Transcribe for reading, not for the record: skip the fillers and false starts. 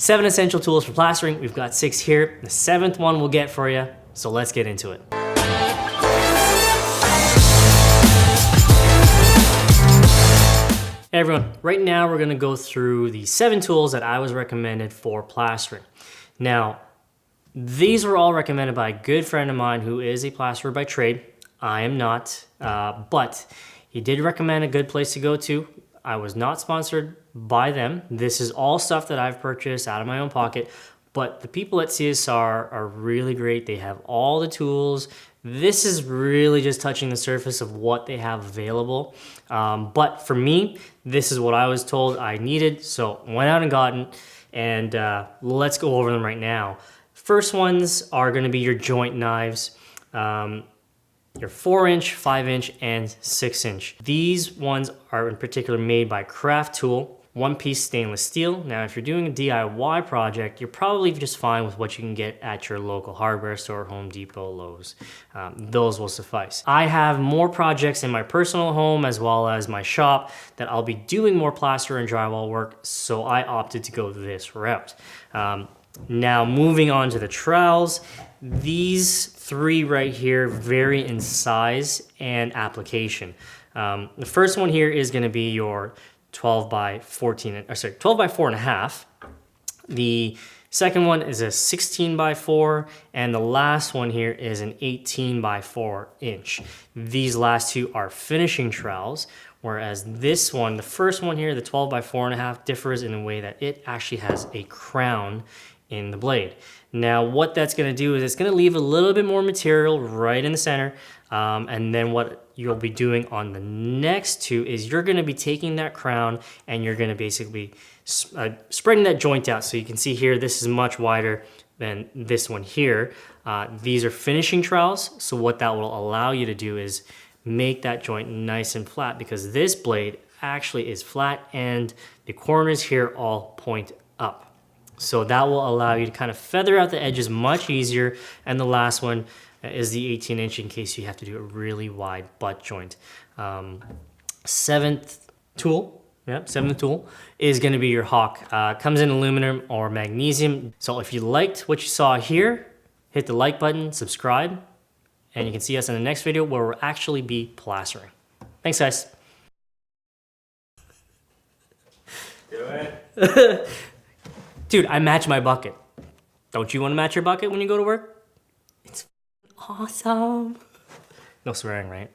7 essential tools for plastering. We've got 6 here. The 7th one we'll get for you. So let's get into it. Hey everyone, right now we're gonna go through the 7 tools that I was recommended for plastering. Now, these were all recommended by a good friend of mine who is a plasterer by trade. I am not, but he did recommend a good place to go to. I was not sponsored by them. This is all stuff that I've purchased out of my own pocket, but the people at CSR are really great. They have all the tools. This is really just touching the surface of what they have available. But for me, this is what I was told I needed, so went out and got it, and let's go over them right now. First ones are gonna be your joint knives. Your 4-inch, 5-inch, and 6-inch. These ones are in particular made by Craft Tool, one-piece stainless steel. Now, if you're doing a DIY project, you're probably just fine with what you can get at your local hardware store, Home Depot, Lowe's. Those will suffice. I have more projects in my personal home as well as my shop that I'll be doing more plaster and drywall work, so I opted to go this route. Now, moving on to the trowels, these 3 right here vary in size and application. The first one here is going to be your 12 by 14, or sorry, 12 by 4.5. The second one is a 16 by 4, and the last one here is an 18 by 4 inch. These last 2 are finishing trowels, whereas this one, the first one here, the 12 by 4.5, differs in a way that it actually has a crown in the blade. Now what that's going to do is it's going to leave a little bit more material right in the center, and then what you'll be doing on the next 2 is you're going to be taking that crown and you're going to basically spreading that joint out. So you can see here this is much wider than this one here. These are finishing trowels, so what that will allow you to do is make that joint nice and flat, because this blade actually is flat and the corners here all point up. So that will allow you to kind of feather out the edges much easier. And the last one is the 18-inch in case you have to do a really wide butt joint. 7th tool is going to be your Hawk. Comes in aluminum or magnesium. So if you liked what you saw here, hit the like button, subscribe, and you can see us in the next video where we'll actually be plastering. Thanks, guys. Do it. Dude, I match my bucket. Don't you want to match your bucket when you go to work? It's awesome. No swearing, right?